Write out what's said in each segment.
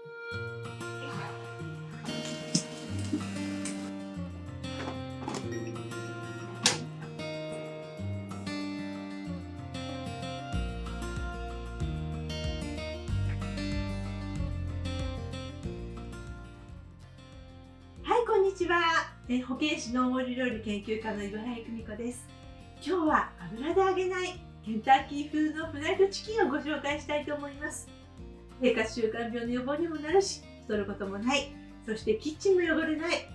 はい、こんにちは。保健師の大森料理研究家の岩井久美子です。今日は油で揚げないケンタッキー風のフライドチキンをご紹介したいと思います。生活習慣病の予防にもなるし、太ることもない、そしてキッチンも汚れない、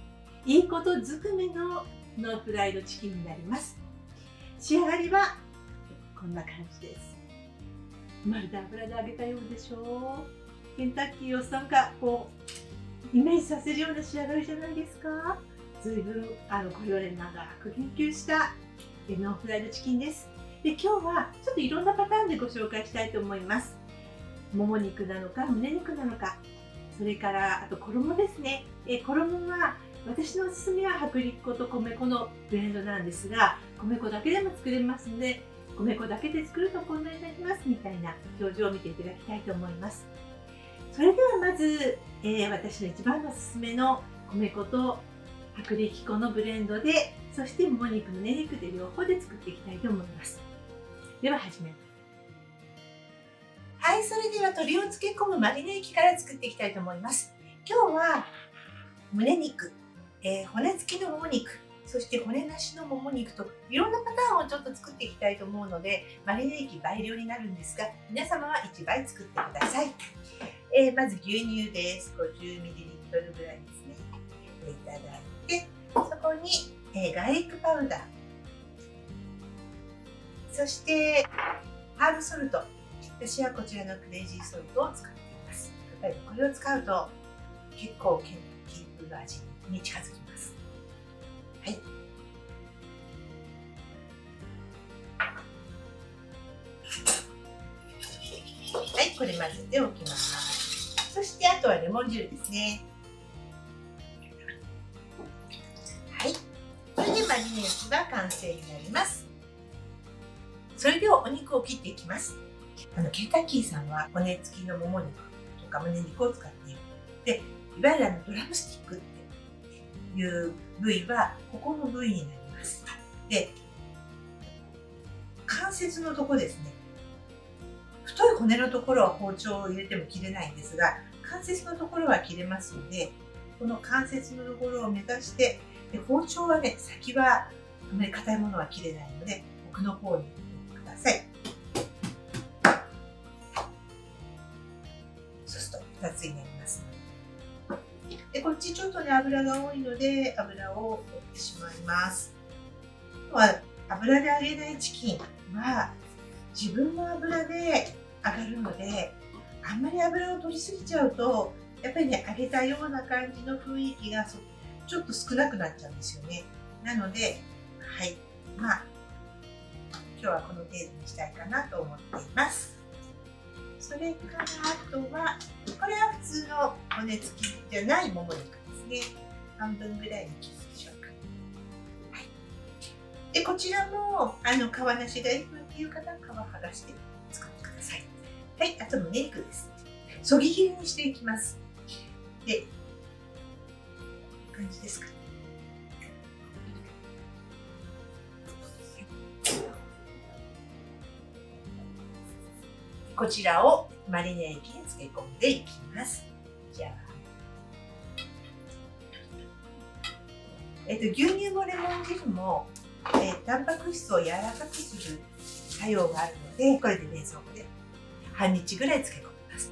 いいことずくめのノーフライドチキンになります。仕上がりはこんな感じです。まるで油で揚げたようでしょう。ケンタッキーをなんかこうイメージさせるような仕上がりじゃないですか。ずいぶんこれを長く研究したノーフライドチキンです。で、今日はちょっといろんなパターンでご紹介したいと思います。もも肉なのか胸肉なのか、それからあと衣ですね。衣は私のおすすめは薄力粉と米粉のブレンドなんですが、米粉だけでも作れますので、米粉だけで作るとこんなになりますみたいな表情を見ていただきたいと思います。それではまず、私の一番のおすすめの米粉と薄力粉のブレンドで、そしてもも肉、胸肉で両方で作っていきたいと思います。では始めます。はい、それでは鶏を漬け込むマリネ液から作っていきたいと思います。今日は胸肉、骨付きのもも肉、そして骨なしのもも肉といろんなパターンをちょっと作っていきたいと思うので、マリネ液倍量になるんですが、皆様は1倍作ってください。まず牛乳です。50ml ぐらいですね。いただいて、そこに、ガーリックパウダー、そしてハーブソルト。私はこちらのクレイジーソルトを使っています。やっぱりこれを使うと結構ケンタッキー風の味に近づきます。はい。はい、これ混ぜておきます。そしてあとはレモン汁ですね。はい。これでマリネ液が完成になります。それではお肉を切っていきます。ケンタッキーさんは骨付きのもも肉とか胸肉を使っている。で、いわゆるドラムスティックっていう部位はここの部位になります。で、関節のとこですね。太い骨のところは包丁を入れても切れないんですが、関節のところは切れますので、この関節のところを目指して、で包丁はね、先はあまり硬いものは切れないので、奥の方に入れてください。そうすると2つになります。で、こっちちょっとね、油が多いので、油を取ってしまいます。油で揚げないチキンは自分の油で揚がるので、あんまり油を取りすぎちゃうと、やっぱりね、揚げたような感じの雰囲気がちょっと少なくなっちゃうんですよね。なので、はい、まあ今日はこの程度にしたいかなと思っています。それからあとは、これは普通の骨付きじゃないもも肉ですね。半分ぐらいに切るでしょうか。はい、でこちらも皮なしがいいっていう方は皮剥がして使ってください。はい、あと胸肉です。そぎ切りにしていきます。で、こんな感じですか。こちらをマリネ液に漬け込んでいきます。じゃあ、牛乳もレモン汁も、タンパク質を柔らかくする作用があるので、これで冷蔵庫で半日ぐらい漬け込みます。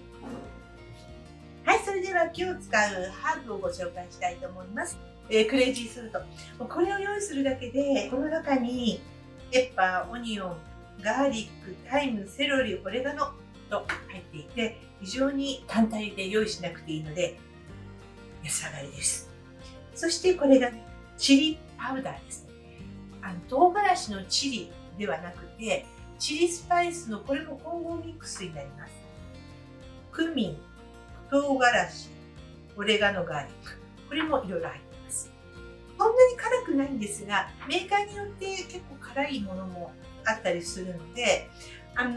はい、それでは今日使うハーブをご紹介したいと思います。クレイジーソルト。これを用意するだけで、この中にペッパー、オニオン、ガーリック、タイム、セロリ、オレガノと入っていて、非常に単体で用意しなくていいので安上がりです。そしてこれが、ね、チリパウダーですね。唐辛子のチリではなくて、チリスパイスのこれも混合ミックスになります。クミン、唐辛子、オレガノ、ガーリック、これもいろいろ入っています。そんなに辛くないんですが、メーカーによって結構辛いものもあったりするので、辛い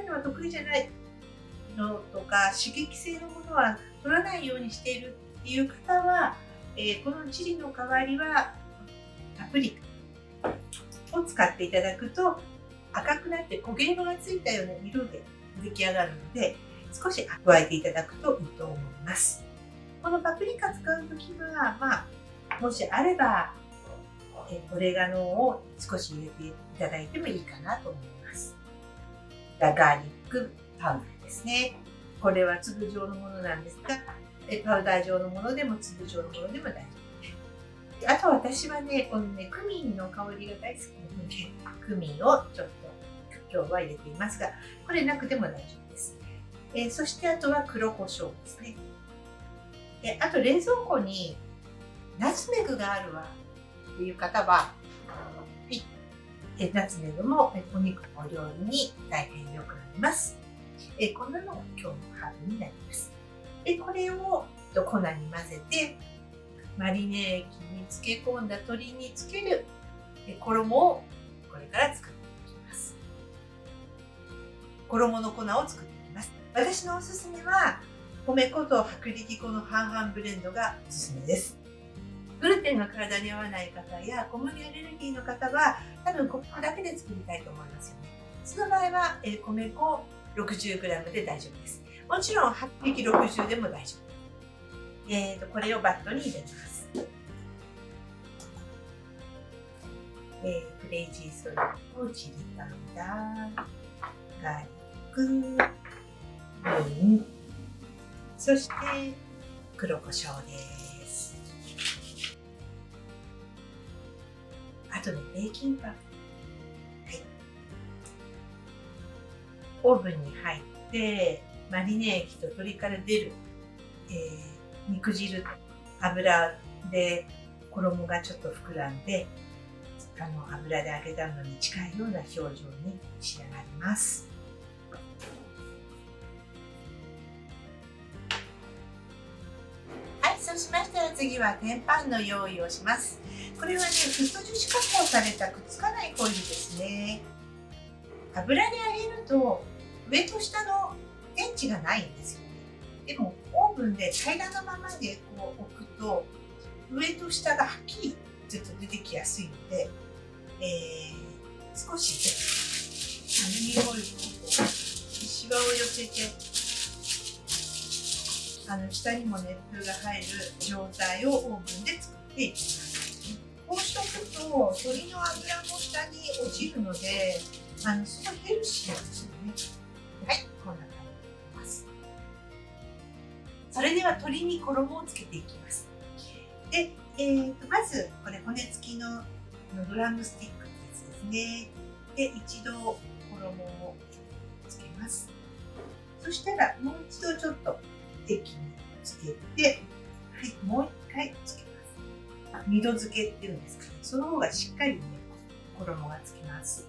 のは得意じゃないのとか刺激性のものは取らないようにしているっていう方は、このチリの代わりはパプリカを使っていただくと赤くなって焦げ色がついたような色で出来上がるので、少し加えていただくといいと思います。このパプリカ使うときは、もしあればオレガノを少し入れていただいてもいいかなと思います。ガーリックパウダーですね。これは粒状のものなんですが、パウダー状のものでも粒状のものでも大丈夫です。あと私はね、このね、クミンの香りが大好きなので、クミンをちょっと今日は入れていますが、これなくても大丈夫です。そしてあとは黒胡椒ですね。あと冷蔵庫にナツメグがあるわっていう方は、ナツメグもお肉のお料理に大変良くなります。こんなのが今日のハーブになります。これを粉に混ぜて、マリネ液に漬け込んだ鶏につける衣をこれから作っていきます。衣の粉を作っていきます。私のおすすめは、米粉と薄力粉の半々ブレンドがおすすめです。グルテンが体に合わない方や小麦アレルギーの方は、多分ここだけで作りたいと思いますよね。その場合は、米粉 60g で大丈夫です。もちろん薄力60でも大丈夫です。これをバットに入れます。クレイジーソルト、チリパウダー、ガーリック、そして黒胡椒です。あとね、ベーキングパウダー。オーブンに入ってマリネ液と鶏から出る、肉汁、油で衣がちょっと膨らんで、油で揚げたのに近いような表情に仕上がります。はい、そうしましたら次は天板の用意をします。これはね、フッ素樹脂加工されたくっつかないホイルですね。油で揚げると上と下の電池がないんですよね。でもオーブンで平らなままでこう置くと上と下がはっきりちょっと出てきやすいので、少しアルミホイルをシワを寄せて下にも熱風が入る状態をオーブンで作っていきます。こうしておくと鶏の脂も下に落ちるのですごいヘルシーなんですよね。はい、こんな感じになります。それでは鶏に衣をつけていきます。で、まずこれ骨付きのドラムスティックのやつですね。で、一度衣をつけます。そしたらもう一度ちょっと液につけて、はい、もう一回つけます。二度漬けっていうんですかね。その方がしっかりね、衣がつきます。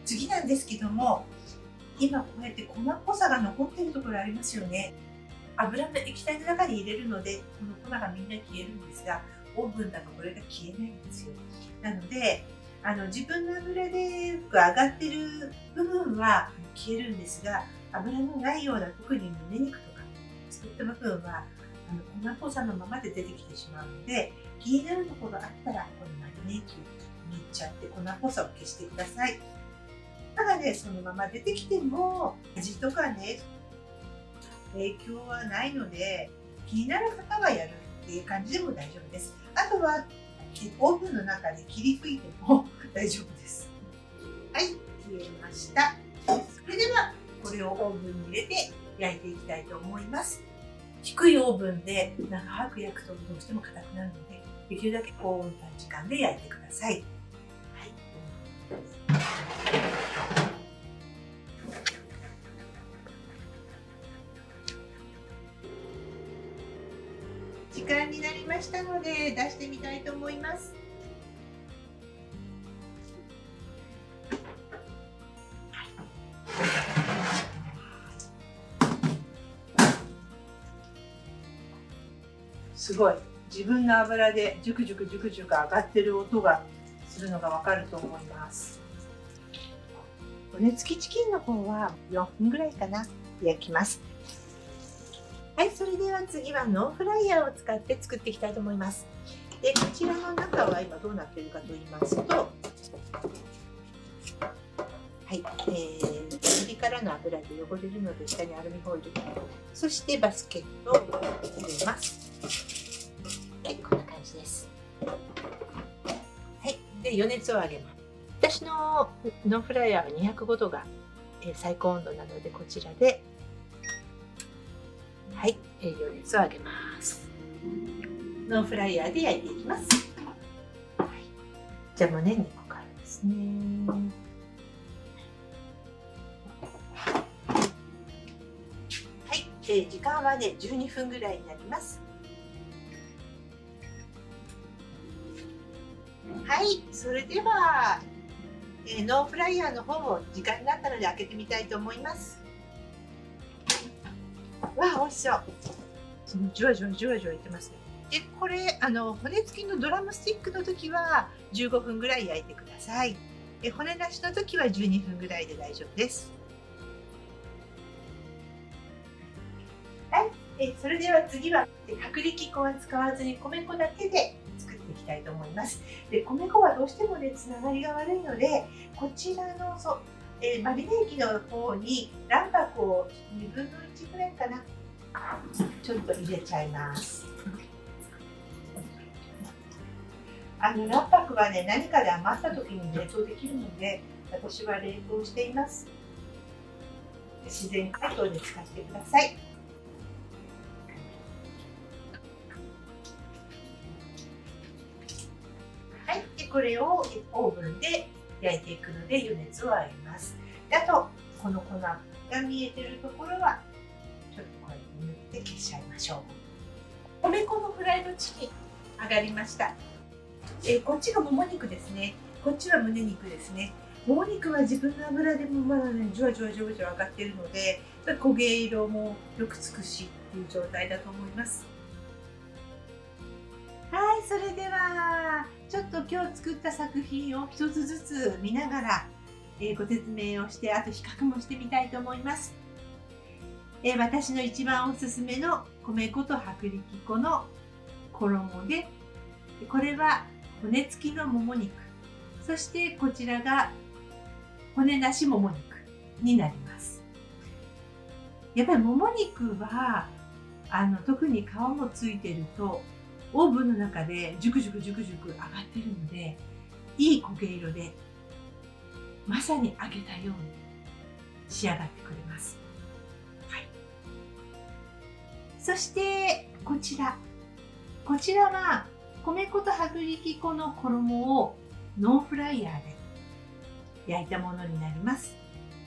次なんですけども、今こうやって粉っぽさが残っているところありますよね。油の液体の中に入れるのでこの粉がみんな消えるんですが、オーブンだとこれが消えないんですよ。なので自分の油でよく上がってる部分は消えるんですが、油のないような特に胸肉とかそういった部分は粉っぽさのままで出てきてしまうので、気になるところあったらこのマリネ液を塗っちゃって粉っぽさを消してください。ただね、そのまま出てきても味とかね影響はないので、気になる方はやるっていう感じでも大丈夫です。あとはオーブンの中で切り拭いても大丈夫です。はい、消えました。それではこれをオーブンに入れて焼いていきたいと思います。低いオーブンで長く焼くとどうしても硬くなるので、できるだけ高温短時間で焼いてください。はい、時間になりましたので出してみたいと思います。すごい自分の油でジュクジュクジュクジュク上がってる音がするのがわかると思います。骨付きチキンの方は4分ぐらいかな焼きます。はい、それでは次はノンフライヤーを使って作っていきたいと思います。で、こちらの中は今どうなっているかと言いますと、はい、ピリ辛の油で汚れるので下にアルミホイル、そしてバスケットを入れます。はい、こんな感じです。はい、で余熱を上げます。私のノンフライヤーは205度が最高温度なので、こちらではい、余熱を上げます。ノンフライヤーで焼いていきます。はい、じゃあ胸肉からですね。はい、時間はね12分ぐらいになります。はい、それでは、ノンフライヤーの方も時間になったので開けてみたいと思います。わあ、美味しそう。ジュワジュワジュワジュワいってますね。で、これ骨付きのドラムスティックの時は15分ぐらい焼いてください。骨なしの時は12分ぐらいで大丈夫です。はい、それでは次は薄力粉は使わずに米粉だけで作っていきたいと思います。で、米粉はどうしてもねつながりが悪いので、こちらのマリネ液の方に卵白を2分の1ぐらいかな、ちょっと入れちゃいます。卵白はね、何かで余った時に冷凍できるので、私は冷凍しています。自然解凍で使ってください。はい、でこれをオーブンで焼いていくので余熱を上げます。であとこの粉が見えてるところはちょっとこうやって塗って消しちゃいましょう。米粉のフライドチキン上がりました。こっちがもも肉ですね。こっちは胸肉ですね。もも肉は自分の油でもまだね、じわじわじわじわ上がっているので、焦げ色もよくつくしっていう状態だと思います。はい、それではちょっと今日作った作品を一つずつ見ながら、ご説明をして、あと比較もしてみたいと思います。私の一番おすすめの米粉と薄力粉の衣で、これは骨付きのもも肉、そしてこちらが骨なしもも肉になります。やっぱりもも肉は特に皮もついてるとオーブンの中でジュクジュクジュクジュク上がってるので、いい焦げ色でまさに揚げたように仕上がってくれます。はい、そしてこちらは米粉と薄力粉の衣をノンフライヤーで焼いたものになります。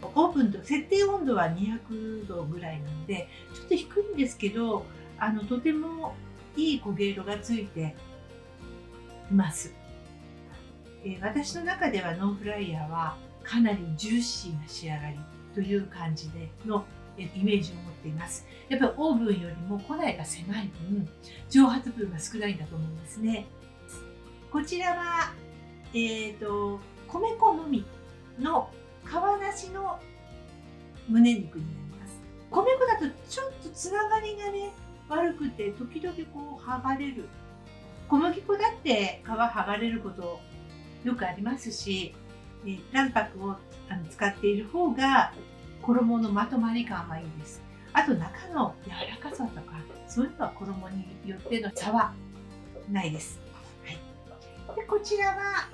オーブンと設定温度は200度ぐらいなのでちょっと低いんですけど、とてもいい焦げ色がついています。私の中ではノンフライヤーはかなりジューシーな仕上がりという感じでのイメージを持っています。やっぱりオーブンよりも庫内が狭い分蒸発分が少ないんだと思うんですね。こちらは、米粉のみの皮なしの胸肉になります。米粉だとちょっとつながりがね悪くて時々こう剥がれる。小麦粉だって皮剥がれることよくありますし、卵白を使っている方が衣のまとまり感はいいです。あと中の柔らかさとかそういうのは衣によっての差はないです。はい、でこちらは、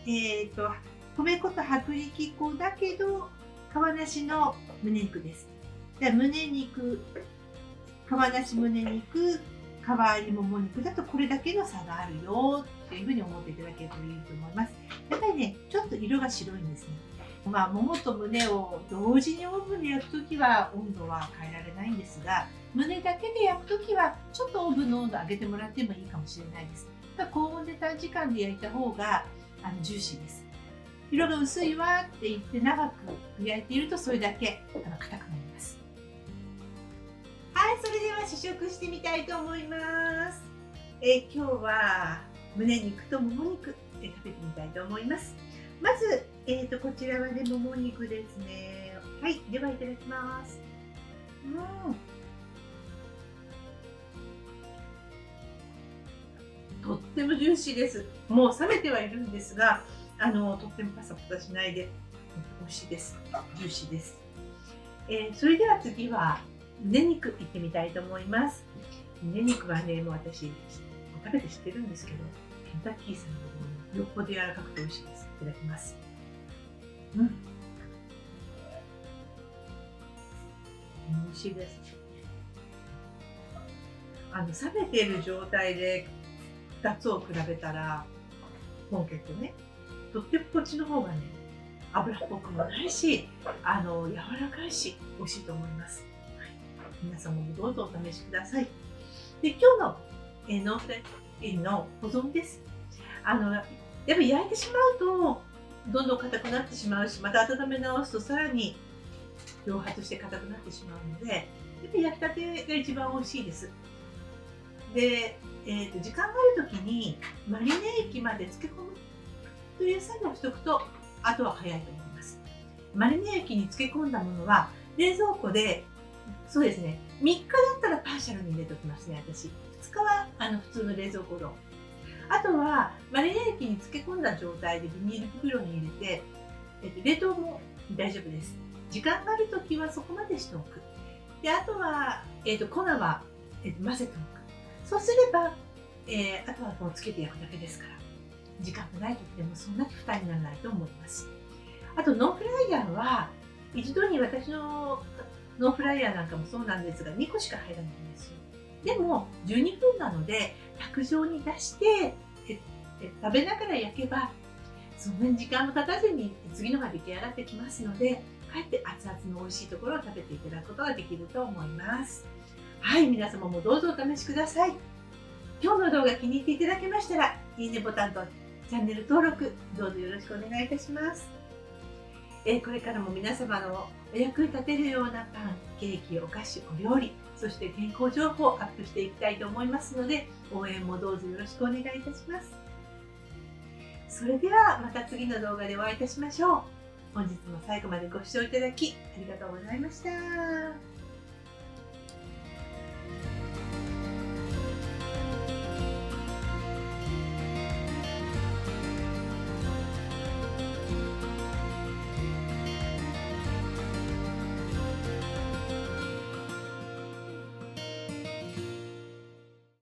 米粉と薄力粉だけど皮なしの胸肉です。で胸肉、皮なし胸肉、皮ありもも肉だとこれだけの差があるよっていうふうに思っていただけるといいと思います。やっぱりね、ちょっと色が白いんですね。ももと胸を同時にオーブンで焼くときは温度は変えられないんですが、胸だけで焼くときはちょっとオーブンの温度を上げてもらってもいいかもしれないです。高温で短時間で焼いた方がジューシーです。色が薄いわって言って長く焼いているとそれだけ硬くなります。はい、それでは試食してみたいと思います。今日は胸肉ともも肉食べてみたいと思います。まず、こちらはね、もも肉ですね。はい、ではいただきます。とってもジューシーです。もう冷めてはいるんですが、とってもパサパサしないで、美味しいです。ジューシーです。それでは次は胸肉いってみたいと思います。胸肉はね、もう私食べて知ってるんですけど、ケンタッキーさんのよっぽど柔らかくて美味しいです。いただきます。美味しいです。冷めている状態で2つを比べたら、もう結構ね、とってもこっちの方がね、油っぽくもないし、柔らかいし、美味しいと思います。はい、皆様もどうぞお試しください。で、今日のノンフライチキンの保存です。やっぱり焼いてしまうと、どんどん硬くなってしまうし、また温め直すとさらに蒸発して硬くなってしまうので、やっぱり焼きたてが一番美味しいです。で、時間がある時にマリネ液まで漬け込むという作業をしておくと、あとは早いと思います。マリネ液に漬け込んだものは冷蔵庫で、そうですね、3日だったらパーシャルに入れておきますね、私。2日は普通の冷蔵庫の。あとはマリネ液に漬け込んだ状態でビニール袋に入れて、冷凍も大丈夫です。時間がある時はそこまでしておく。で、あとは、粉は、混ぜておく。そうすれば、あとはもうつけて焼くだけですから、時間がない時でもそんなに負担にならないと思います。あとノンフライヤーは、一度に私のノンフライヤーなんかもそうなんですが、2個しか入らないんですよ。でも12分なので、卓上に出して食べながら焼けば、そんなに時間も経たずに次のが出来上がってきますので、かえって熱々の美味しいところを食べていただくことができると思います。はい、皆様もどうぞお試しください。今日の動画気に入っていただけましたら、いいねボタンとチャンネル登録、どうぞよろしくお願いいたします。これからも皆様のお役に立てるようなパン、ケーキ、お菓子、お料理、そして健康情報をアップしていきたいと思いますので、応援もどうぞよろしくお願いいたします。それではまた次の動画でお会いいたしましょう。本日も最後までご視聴いただきありがとうございました。